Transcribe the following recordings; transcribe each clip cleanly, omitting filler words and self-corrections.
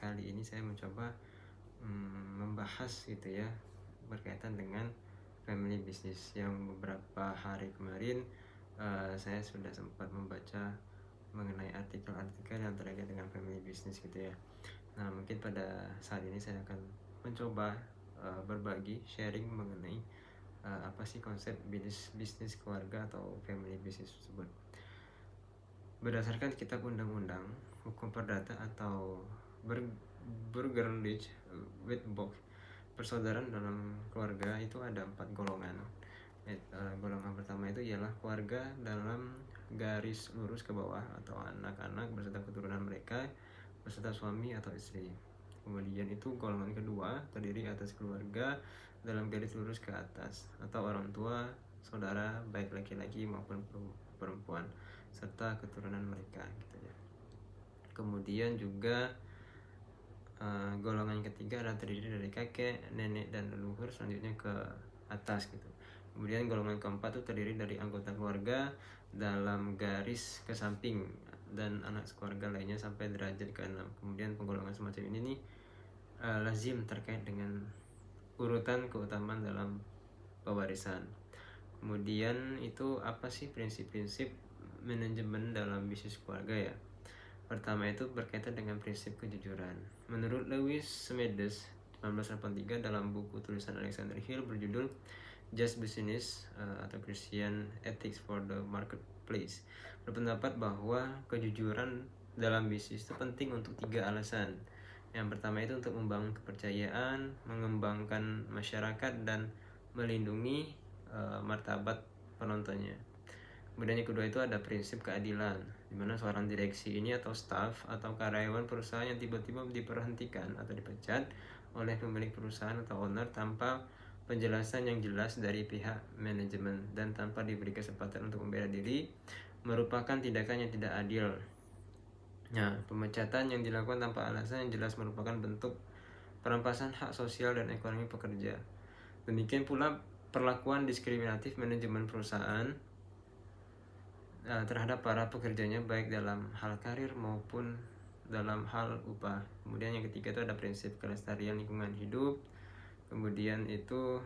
kali ini saya mencoba membahas gitu ya berkaitan dengan family business yang beberapa hari kemarin saya sudah sempat membaca mengenai artikel-artikel yang terkait dengan family business gitu ya. Nah, mungkin pada saat ini saya akan mencoba berbagi sharing mengenai apa sih konsep bisnis keluarga atau family business tersebut. Berdasarkan kitab undang-undang hukum perdata atau Burgerlich Witbooi, persaudaraan dalam keluarga itu ada 4 golongan. Golongan pertama itu ialah keluarga dalam garis lurus ke bawah atau anak-anak beserta keturunan mereka beserta suami atau istri. Kemudian itu golongan kedua terdiri atas keluarga dalam garis lurus ke atas atau orang tua, saudara baik laki-laki maupun perempuan serta keturunan mereka gitu ya. Kemudian juga golongan ketiga adalah terdiri dari kakek, nenek dan leluhur selanjutnya ke atas gitu. Kemudian golongan keempat itu terdiri dari anggota keluarga dalam garis ke samping dan anak keluarga lainnya sampai derajat ke-6. Kemudian penggolongan semacam ini nih lazim terkait dengan urutan keutamaan dalam pewarisan. Kemudian itu apa sih prinsip-prinsip manajemen dalam bisnis keluarga ya? Pertama itu berkaitan dengan prinsip kejujuran. Menurut Lewis Smedes 1983 dalam buku tulisan Alexander Hill berjudul Just Business atau Christian Ethics for the Marketplace, berpendapat bahwa kejujuran dalam bisnis itu penting untuk 3 alasan. Yang pertama itu untuk membangun kepercayaan, mengembangkan masyarakat, dan melindungi martabat penontonnya. Kemudian yang kedua itu ada prinsip keadilan, di mana seorang direksi ini atau staff atau karyawan perusahaan yang tiba-tiba diberhentikan atau dipecat oleh pemilik perusahaan atau owner tanpa penjelasan yang jelas dari pihak manajemen dan tanpa diberi kesempatan untuk membela diri merupakan tindakan yang tidak adil. Nah, pemecatan yang dilakukan tanpa alasan yang jelas merupakan bentuk perampasan hak sosial dan ekonomi pekerja. Demikian pula perlakuan diskriminatif manajemen perusahaan terhadap para pekerjanya baik dalam hal karir maupun dalam hal upah. Kemudian yang ketiga itu ada prinsip kelestarian lingkungan hidup. Kemudian itu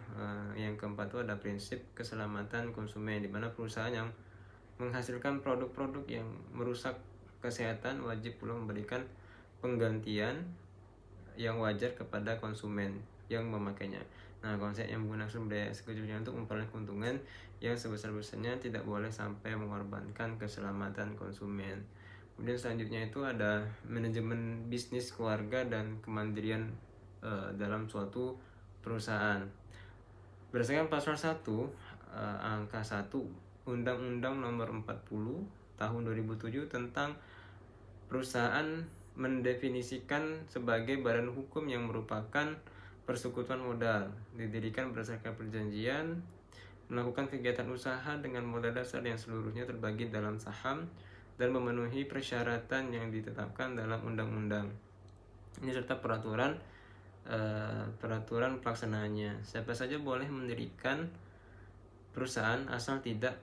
yang keempat itu ada prinsip keselamatan konsumen, di mana perusahaan yang menghasilkan produk-produk yang merusak kesehatan wajib pula memberikan penggantian yang wajar kepada konsumen yang memakainya. Nah, konsep yang menggunakan sumber daya sekejurnya untuk memperoleh keuntungan yang sebesar-besarnya tidak boleh sampai mengorbankan keselamatan konsumen. Kemudian selanjutnya itu ada manajemen bisnis keluarga dan kemandirian dalam suatu perusahaan. Berdasarkan pasal 1 angka 1 Undang-Undang Nomor 40 Tahun 2007 tentang perusahaan mendefinisikan sebagai badan hukum yang merupakan persekutuan modal, didirikan berdasarkan perjanjian, melakukan kegiatan usaha dengan modal dasar yang seluruhnya terbagi dalam saham dan memenuhi persyaratan yang ditetapkan dalam undang-undang ini serta peraturan pelaksanaannya. Siapa saja boleh mendirikan perusahaan asal tidak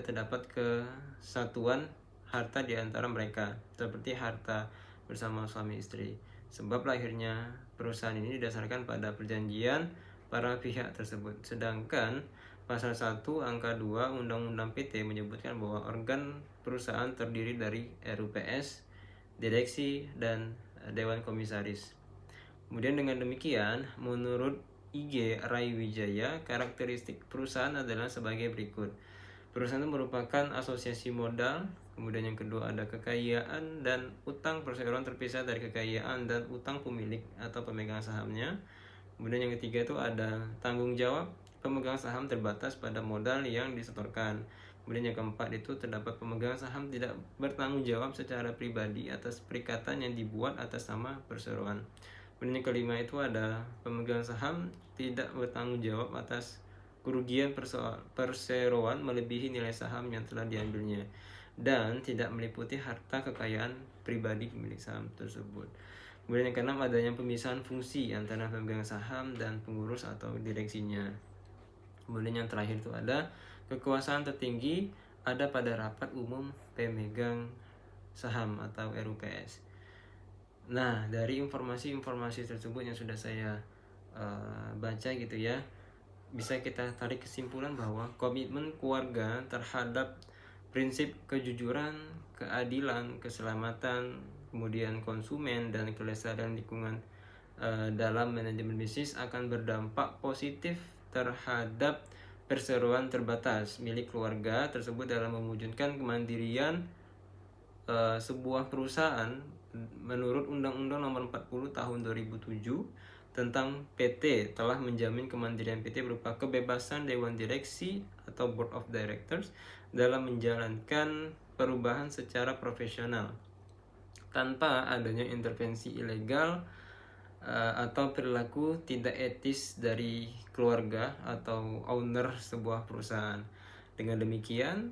terdapat kesatuan harta di antara mereka, seperti harta bersama suami istri. Sebab lahirnya perusahaan ini didasarkan pada perjanjian para pihak tersebut. Sedangkan pasal 1 angka 2 Undang-Undang PT menyebutkan bahwa organ perusahaan terdiri dari RUPS, direksi, dan dewan komisaris. Kemudian dengan demikian, menurut IG Rai Wijaya, karakteristik perusahaan adalah sebagai berikut. Perusahaan itu merupakan asosiasi modal. Kemudian yang kedua ada kekayaan dan utang perseroan terpisah dari kekayaan dan utang pemilik atau pemegang sahamnya. Kemudian yang ketiga itu ada tanggung jawab pemegang saham terbatas pada modal yang disetorkan. Kemudian yang keempat itu terdapat pemegang saham tidak bertanggung jawab secara pribadi atas perikatan yang dibuat atas nama perseroan. Kemudian yang kelima itu ada pemegang saham tidak bertanggung jawab atas kerugian perseroan melebihi nilai saham yang telah diambilnya dan tidak meliputi harta kekayaan pribadi pemilik saham tersebut. Kemudian yang keenam adanya pemisahan fungsi antara pemegang saham dan pengurus atau direksinya. Kemudian yang terakhir itu ada kekuasaan tertinggi ada pada rapat umum pemegang saham atau RUPS. Nah, dari informasi-informasi tersebut yang sudah saya baca gitu ya, bisa kita tarik kesimpulan bahwa komitmen keluarga terhadap prinsip kejujuran, keadilan, keselamatan, kemudian konsumen dan kelestarian lingkungan dalam manajemen bisnis akan berdampak positif terhadap perseroan terbatas milik keluarga tersebut dalam mewujudkan kemandirian sebuah perusahaan menurut Undang-Undang Nomor 40 Tahun 2007 tentang PT telah menjamin kemandirian PT berupa kebebasan Dewan Direksi atau Board of Directors dalam menjalankan perubahan secara profesional tanpa adanya intervensi ilegal atau perilaku tidak etis dari keluarga atau owner sebuah perusahaan. Dengan demikian,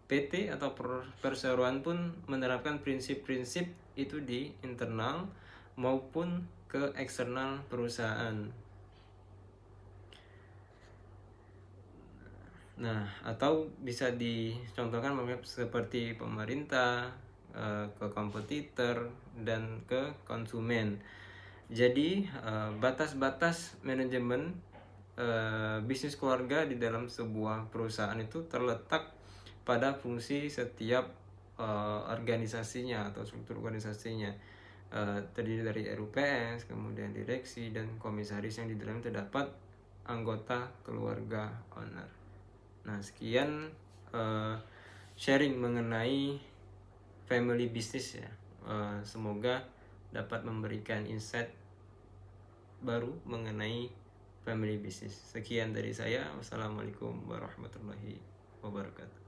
PT atau perseroan pun menerapkan prinsip-prinsip itu di internal maupun ke eksternal perusahaan. Nah, atau bisa dicontohkan seperti pemerintah, ke kompetitor, dan ke konsumen. Jadi, batas-batas manajemen bisnis keluarga di dalam sebuah perusahaan itu terletak pada fungsi setiap organisasinya atau struktur organisasinya. Terdiri dari RUPS, kemudian direksi, dan komisaris yang di dalamnya terdapat anggota keluarga owner. Nah, sekian sharing mengenai family business ya. Semoga dapat memberikan insight baru mengenai family business. Sekian dari saya. Wassalamualaikum warahmatullahi wabarakatuh.